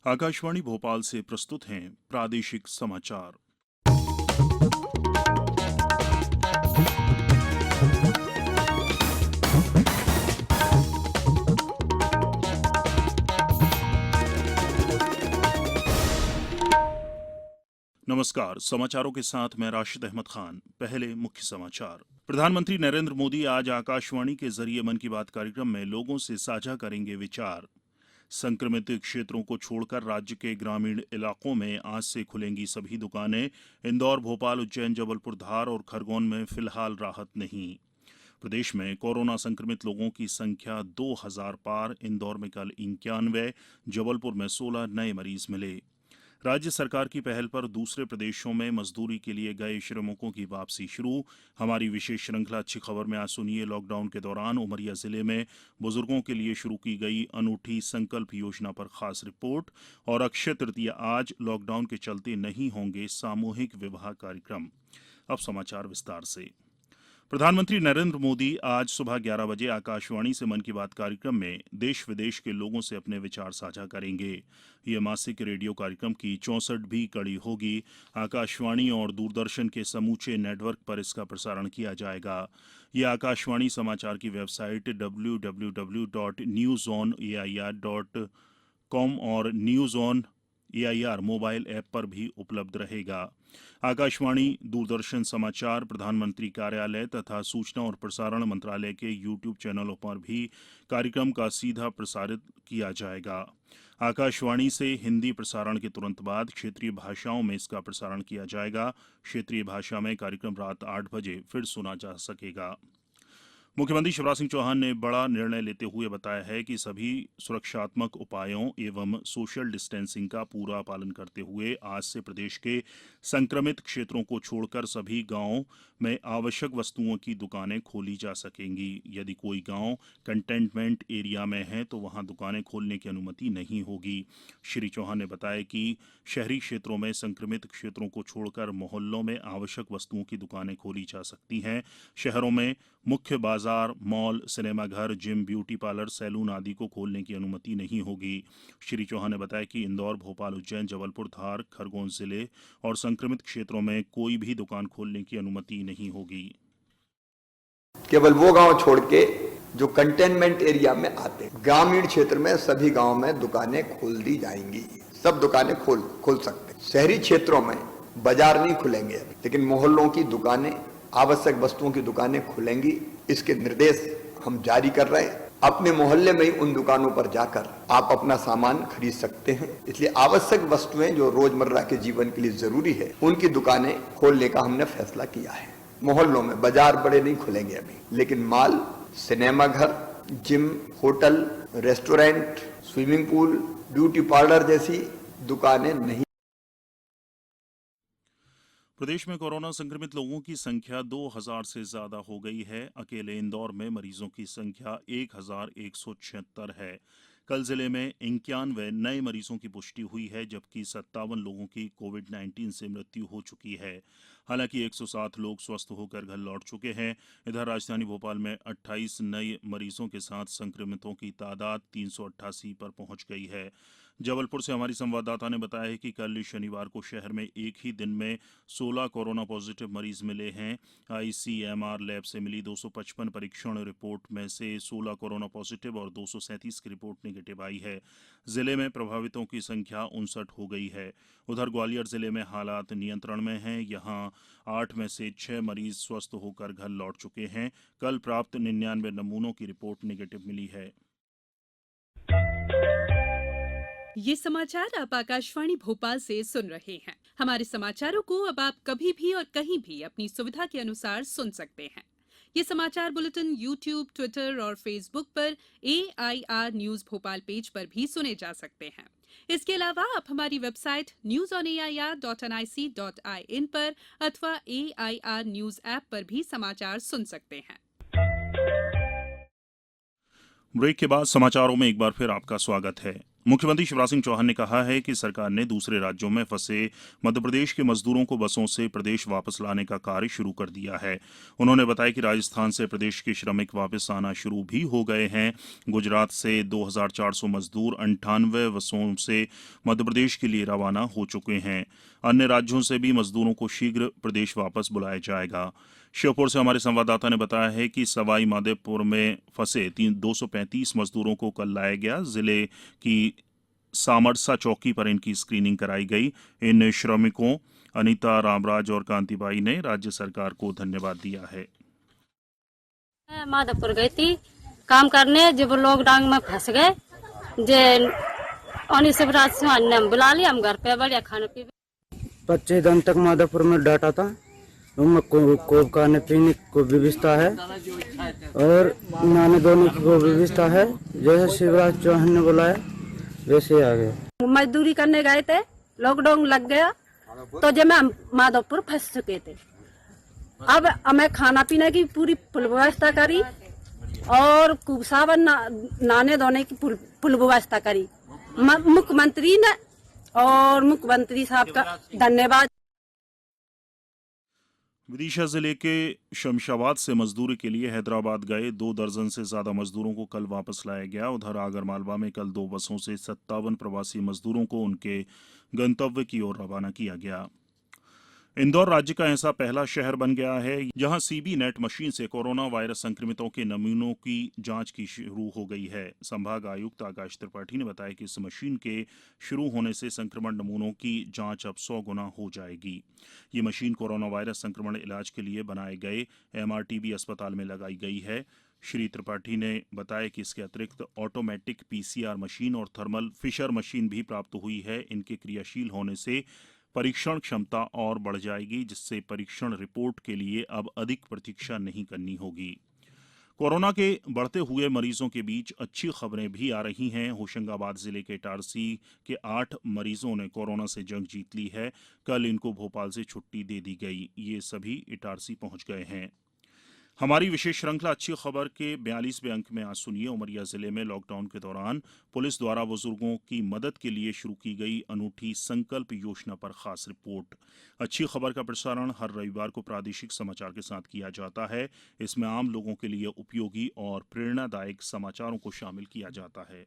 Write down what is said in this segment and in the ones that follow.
आकाशवाणी भोपाल से प्रस्तुत हैं प्रादेशिक समाचार। नमस्कार, समाचारों के साथ मैं राशिद अहमद खान। पहले मुख्य समाचार। प्रधानमंत्री नरेंद्र मोदी आज आकाशवाणी के जरिए मन की बात कार्यक्रम में लोगों से साझा करेंगे विचार। संक्रमित क्षेत्रों को छोड़कर राज्य के ग्रामीण इलाकों में आज से खुलेंगी सभी दुकानें। इंदौर, भोपाल, उज्जैन, जबलपुर, धार और खरगोन में फिलहाल राहत नहीं। प्रदेश में कोरोना संक्रमित लोगों की संख्या 2000 पार। इंदौर में कल 91, जबलपुर में 16 नए मरीज मिले। राज्य सरकार की पहल पर दूसरे प्रदेशों में मजदूरी के लिए गए श्रमिकों की वापसी शुरू। हमारी विशेष श्रृंखला अच्छी खबर में आज सुनिए लॉकडाउन के दौरान उमरिया जिले में बुजुर्गों के लिए शुरू की गई अनूठी संकल्प योजना पर खास रिपोर्ट। और अक्षय तृतीया आज, लॉकडाउन के चलते नहीं होंगे सामूहिक विवाह कार्यक्रम। अब समाचार विस्तार से। प्रधानमंत्री नरेंद्र मोदी आज सुबह 11 बजे आकाशवाणी से मन की बात कार्यक्रम में देश विदेश के लोगों से अपने विचार साझा करेंगे। यह मासिक रेडियो कार्यक्रम की 64वीं कड़ी होगी। आकाशवाणी और दूरदर्शन के समूचे नेटवर्क पर इसका प्रसारण किया जाएगा। यह आकाशवाणी समाचार की वेबसाइट www.newsonair.com और news on AIR mobile app पर भी उपलब्ध रहेगा। आकाशवाणी, दूरदर्शन समाचार, प्रधानमंत्री कार्यालय तथा सूचना और प्रसारण मंत्रालय के यूट्यूब चैनलों पर भी कार्यक्रम का सीधा प्रसारित किया जाएगा। आकाशवाणी से हिंदी प्रसारण के तुरंत बाद क्षेत्रीय भाषाओं में इसका प्रसारण किया जाएगा। क्षेत्रीय भाषा में कार्यक्रम रात 8 बजे फिर सुना जा सकेगा। मुख्यमंत्री शिवराज सिंह चौहान ने बड़ा निर्णय लेते हुए बताया है कि सभी सुरक्षात्मक उपायों एवं सोशल डिस्टेंसिंग का पूरा पालन करते हुए आज से प्रदेश के संक्रमित क्षेत्रों को छोड़कर सभी गांवों में आवश्यक वस्तुओं की दुकानें खोली जा सकेंगी। यदि कोई गांव कंटेनमेंट एरिया में है तो वहां दुकानें खोलने की अनुमति नहीं होगी। श्री चौहान ने बताया कि शहरी क्षेत्रों में संक्रमित क्षेत्रों को छोड़कर मोहल्लों में आवश्यक वस्तुओं की दुकानें खोली जा सकती हैं। शहरों में मुख्य बाजार, मॉल, सिनेमाघर, जिम, ब्यूटी पार्लर, सैलून आदि को खोलने की अनुमति नहीं होगी। श्री चौहान ने बताया कि इंदौर, भोपाल, उज्जैन, जबलपुर, धार, खरगोन जिले और संक्रमित क्षेत्रों में कोई भी दुकान खोलने की अनुमति नहीं होगी। केवल वो गांव छोड़ के जो कंटेनमेंट एरिया में आते, ग्रामीण क्षेत्र में सभी गांव में दुकानें खोल दी जाएंगी। सब दुकानें खोल सकते। शहरी क्षेत्रों में बाजार नहीं खुलेंगे, लेकिन मोहल्लों की दुकानें, आवश्यक वस्तुओं की दुकानें खुलेंगी। इसके निर्देश हम जारी कर रहे हैं। अपने मोहल्ले में ही उन दुकानों पर जाकर आप अपना सामान खरीद सकते हैं। इसलिए आवश्यक वस्तुएं जो रोजमर्रा के जीवन के लिए जरूरी है, उनकी दुकानें खोलने का हमने फैसला किया है। मोहल्लों में बाजार बड़े नहीं खुलेंगे अभी, लेकिन मॉल, सिनेमाघर, gym, hotel, restaurant, swimming pool, beauty parlour जैसी दुकानें नहीं। प्रदेश में कोरोना संक्रमित लोगों की संख्या 2000 से ज्यादा हो गई है। अकेले इंदौर में मरीजों की संख्या 1176 है। कल जिले में 91 नए मरीजों की पुष्टि हुई है, जबकि 57 लोगों की कोविड-19 से मृत्यु हो चुकी है। हालांकि 107 लोग स्वस्थ होकर घर लौट चुके हैं। इधर राजधानी भोपाल में 28 नए मरीजों के साथ संक्रमितों की तादाद 388 पर पहुंच गई है। जबलपुर से हमारी संवाददाता ने बताया है कि कल शनिवार को शहर में एक ही दिन में 16 कोरोना पॉजिटिव मरीज मिले हैं। आईसीएमआर लैब से मिली 255 परीक्षण रिपोर्ट में से 16 कोरोना पॉजिटिव और 237 की रिपोर्ट नेगेटिव आई है। जिले में प्रभावितों की संख्या 59 हो गई है। उधर ग्वालियर जिले में हालात नियंत्रण में हैं। यहां 8 में से 6 मरीज स्वस्थ होकर घर लौट चुके हैं। कल प्राप्त 99 नमूनों की रिपोर्ट नेगेटिव मिली है। ये समाचार आप आकाशवाणी भोपाल से सुन रहे हैं। हमारे समाचारों को अब आप कभी भी और कहीं भी अपनी सुविधा के अनुसार सुन सकते हैं। ये समाचार बुलेटिन YouTube, ट्विटर और फेसबुक पर AIR न्यूज भोपाल पेज पर भी सुने जा सकते हैं। इसके अलावा आप हमारी वेबसाइट newsonair.nic.in पर अथवा AIR न्यूज ऐप पर भी समाचार सुन सकते हैं। ब्रेक के बाद समाचारों में एक बार फिर आपका स्वागत है। मुख्यमंत्री शिवराज सिंह चौहान ने कहा है कि सरकार ने दूसरे राज्यों में फंसे मध्यप्रदेश के मजदूरों को बसों से प्रदेश वापस लाने का कार्य शुरू कर दिया है। उन्होंने बताया कि राजस्थान से प्रदेश के श्रमिक वापस आना शुरू भी हो गए हैं। गुजरात से 2400 मजदूर 98 बसों से मध्यप्रदेश के लिए रवाना हो चुके हैं। अन्य राज्यों से भी मजदूरों को शीघ्र प्रदेश वापस बुलाया जाएगा। श्योपुर से हमारे संवाददाता ने बताया है कि सवाई माधोपुर में फंसे 235 मजदूरों को कल लाया गया। जिले की सामरसा चौकी पर इनकी स्क्रीनिंग कराई गई। इन श्रमिकों अनीता, रामराज और कांतिबाई ने राज्य सरकार को धन्यवाद दिया है। मैं माधोपुर गई थी काम करने, जब लॉकडाउन में फंस गए जे शिवराज चौहान ने हम बुला लिया, हम घर पे बढ़िया खाने पीने 25 दिन तक माधोपुर में डाटा था। रूम में को खाने पीने को व्यवस्था है और नहाने धोने की को व्यवस्था है। जैसे शिवराज चौहान ने बुलाया वैसे आ गए। मजदूरी करने गए थे, लॉकडाउन लग गया तो जब हम माधोपुर फंस चुके थे। अब हमें खाना पीने की पूरी फुल व्यवस्था करी और सावन नहाने धोने की फुल व्यवस्था करी मुख्यमंत्री ने, और मुख्यमंत्री साहब का धन्यवाद। विदिशा जिले के शमशाबाद से मजदूरी के लिए हैदराबाद गए 2 दर्जन से ज्यादा मजदूरों को कल वापस लाया गया। उधर आगरमालवा में कल 2 बसों से 57 प्रवासी मजदूरों को उनके गंतव्य की ओर रवाना किया गया। इंदौर राज्य का ऐसा पहला शहर बन गया है जहां सीबी नेट मशीन से कोरोना वायरस संक्रमितों के नमूनों की जांच की शुरू हो गई है। संभाग आयुक्त आकाश त्रिपाठी ने बताया कि इस मशीन के शुरू होने से संक्रमण नमूनों की जांच अब 100 गुना हो जाएगी। ये मशीन कोरोना वायरस संक्रमण इलाज के लिए बनाए गए MRTB अस्पताल में लगाई गई है। श्री त्रिपाठी ने बताया कि इसके अतिरिक्त ऑटोमेटिक PCR मशीन और थर्मल फिशर मशीन भी प्राप्त हुई है। इनके क्रियाशील होने से परीक्षण क्षमता और बढ़ जाएगी, जिससे परीक्षण रिपोर्ट के लिए अब अधिक प्रतीक्षा नहीं करनी होगी। कोरोना के बढ़ते हुए मरीजों के बीच अच्छी खबरें भी आ रही हैं। होशंगाबाद जिले के इटारसी के 8 मरीजों ने कोरोना से जंग जीत ली है। कल इनको भोपाल से छुट्टी दे दी गई। ये सभी इटारसी पहुंच गए हैं। हमारी विशेष श्रृंखला अच्छी खबर के 42वें अंक में आज सुनिए उमरिया जिले में लॉकडाउन के दौरान पुलिस द्वारा बुजुर्गों की मदद के लिए शुरू की गई अनूठी संकल्प योजना पर खास रिपोर्ट। अच्छी खबर का प्रसारण हर रविवार को प्रादेशिक समाचार के साथ किया जाता है। इसमें आम लोगों के लिए उपयोगी और प्रेरणादायक समाचारों को शामिल किया जाता है।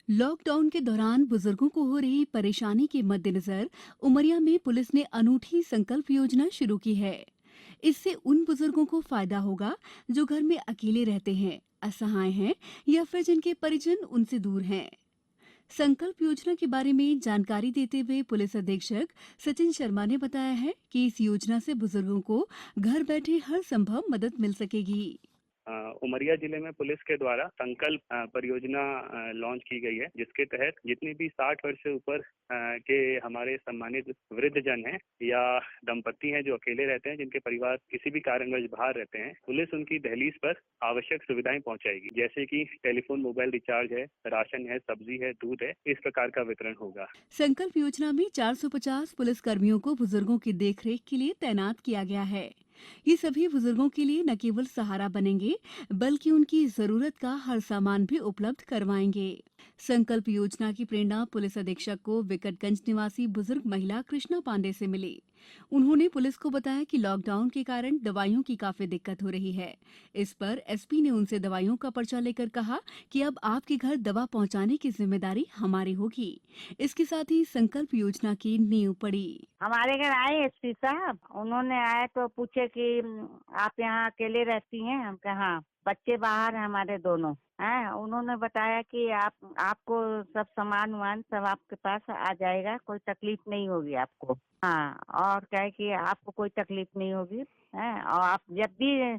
लॉकडाउन के दौरान बुजुर्गों को हो रही परेशानी के मद्देनजर उमरिया में पुलिस ने अनूठी संकल्प योजना शुरू की है। इससे उन बुजुर्गों को फायदा होगा जो घर में अकेले रहते हैं, असहाय हैं या फिर जिनके परिजन उनसे दूर हैं। संकल्प योजना के बारे में जानकारी देते हुए पुलिस अधीक्षक सचिन शर्मा ने बताया है कि इस योजना से बुजुर्गों को घर बैठे हर संभव मदद मिल सकेगी। उमरिया जिले में पुलिस के द्वारा संकल्प परियोजना लॉन्च की गई है, जिसके तहत जितने भी 60 वर्ष से ऊपर के हमारे सम्मानित वृद्धजन हैं या दंपति हैं जो अकेले रहते हैं, जिनके परिवार किसी भी कारणवश बाहर रहते हैं, पुलिस उनकी दहलीज पर आवश्यक सुविधाएं पहुंचाएगी, जैसे कि टेलीफोन, मोबाइल रिचार्ज है, राशन है, सब्जी है, दूध है, इस प्रकार का वितरण होगा। संकल्प योजना में 450 पुलिस कर्मियों को बुजुर्गों की देखरेख के लिए तैनात किया गया है। ये सभी बुजुर्गों के लिए न केवल सहारा बनेंगे बल्कि उनकी जरूरत का हर सामान भी उपलब्ध करवाएंगे। संकल्प योजना की प्रेरणा पुलिस अधीक्षक को विकटगंज निवासी बुजुर्ग महिला कृष्णा पांडे से मिली। उन्होंने पुलिस को बताया कि लॉकडाउन के कारण दवाइयों की काफी दिक्कत हो रही है। इस पर एसपी ने उनसे दवाइयों का पर्चा लेकर कहा कि अब आपके घर दवा पहुंचाने की जिम्मेदारी हमारी होगी। इसके साथ ही संकल्प योजना की नींव पड़ी। हमारे घर आए एसपी साहब, उन्होंने आए तो पूछे कि आप यहाँ अकेले रहती हैं? हम कहा हाँ, बच्चे बाहर हैं हमारे दोनों हैं। उन्होंने बताया कि आपको सब सामान वामान सब आपके पास आ जाएगा, कोई तकलीफ नहीं होगी आपको। हाँ, और क्या है कि आपको कोई तकलीफ नहीं होगी है, और आप जब भी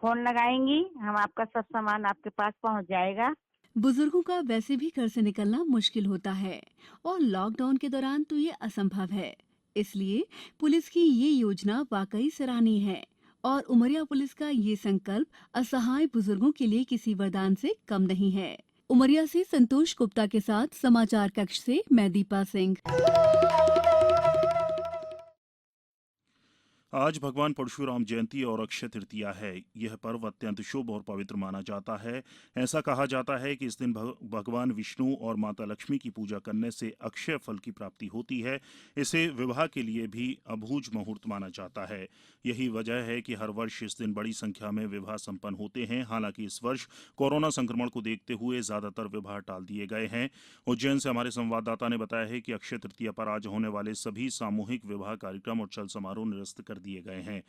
फोन लगाएंगी हम आपका सब सामान आपके पास पहुंच जाएगा। बुजुर्गों का वैसे भी घर से निकलना मुश्किल होता है और लॉकडाउन के दौरान तो ये असंभव है। इसलिए पुलिस की ये योजना वाकई सराहनीय है और उमरिया पुलिस का ये संकल्प असहाय बुजुर्गों के लिए किसी वरदान से कम नहीं है। उमरिया से संतोष गुप्ता के साथ समाचार कक्ष से मैं दीपा सिंह। आज भगवान परशुराम जयंती और अक्षय तृतीया है। यह पर्व अत्यंत शुभ और पवित्र माना जाता है। ऐसा कहा जाता है कि इस दिन भगवान विष्णु और माता लक्ष्मी की पूजा करने से अक्षय फल की प्राप्ति होती है। इसे विवाह के लिए भी अभूज मुहूर्त माना जाता है। यही वजह है कि हर वर्ष इस दिन बड़ी संख्या में विवाह संपन्न होते हैं। हालांकि इस वर्ष कोरोना संक्रमण को देखते हुए ज्यादातर विवाह टाल दिए गए हैं। उज्जैन से हमारे संवाददाता ने बताया है कि अक्षय तृतीया पर आज होने वाले सभी सामूहिक विवाह कार्यक्रम और चल समारोह निरस्त कर दिए गए हैं।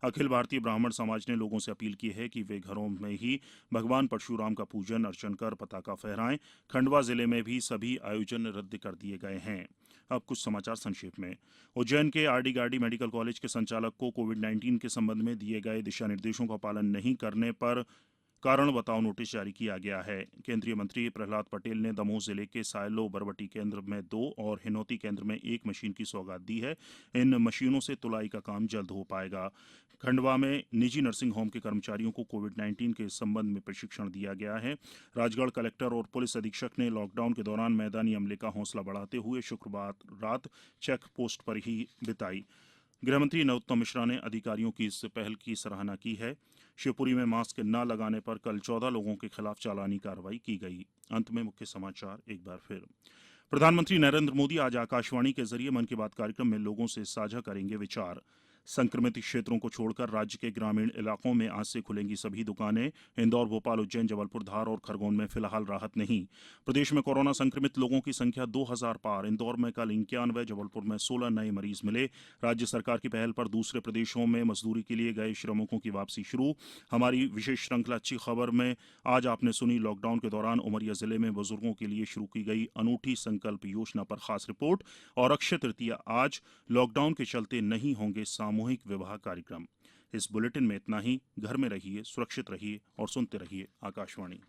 अखिल भारतीय ब्राह्मण समाज ने लोगों से अपील की है कि वे घरों में ही भगवान परशुराम का पूजन अर्चन कर पताका फहराएं। खंडवा जिले में भी सभी आयोजन रद्द कर दिए गए हैं। अब कुछ समाचार संक्षेप में। उज्जैन के आरडी गार्डी मेडिकल कॉलेज के संचालक को कोविड-19 के संबंध में दिए गए दिशा निर्देशों का पालन नहीं करने पर कारण बताओ नोटिस जारी किया गया है। केंद्रीय मंत्री प्रहलाद पटेल ने दमोह जिले के सायलो बरबटी केंद्र में 2 और हिनौती केंद्र में 1 मशीन की सौगात दी है। इन मशीनों से तुलाई का काम जल्द हो पाएगा। खंडवा में निजी नर्सिंग होम के कर्मचारियों को कोविड-19 के संबंध में प्रशिक्षण दिया गया है। राजगढ़ कलेक्टर और पुलिस अधीक्षक ने लॉकडाउन के दौरान मैदानी अमले का हौसला बढ़ाते हुए शुक्रवार रात चेक पोस्ट पर ही बिताई। गृहमंत्री नरोत्तम मिश्रा ने अधिकारियों की इस पहल की सराहना की है। शिवपुरी में मास्क न लगाने पर कल 14 लोगों के खिलाफ चालानी कार्रवाई की गई। अंत में मुख्य समाचार एक बार फिर। प्रधानमंत्री नरेंद्र मोदी आज आकाशवाणी के जरिए मन की बात कार्यक्रम में लोगों से साझा करेंगे विचार। संक्रमित क्षेत्रों को छोड़कर राज्य के ग्रामीण इलाकों में आज से खुलेंगी सभी दुकानें। इंदौर, भोपाल, उज्जैन, जबलपुर, धार और खरगोन में फिलहाल राहत नहीं। प्रदेश में कोरोना संक्रमित लोगों की संख्या 2000 पार। इंदौर में कल 91, जबलपुर में 16 नए मरीज मिले। राज्य सरकार की पहल पर दूसरे प्रदेशों में मजदूरी के लिए गए श्रमिकों की वापसी शुरू। हमारी विशेष श्रृंखला अच्छी खबर में आज आपने सुनी लॉकडाउन के दौरान उमरिया जिले में बुजुर्गों के लिए शुरू की गई अनूठी संकल्प योजना पर खास रिपोर्ट। और अक्षय तृतीया आज, लॉकडाउन के चलते नहीं होंगे सामूहिक विवाह कार्यक्रम। इस बुलेटिन में इतना ही। घर में रहिए, सुरक्षित रहिए और सुनते रहिए आकाशवाणी।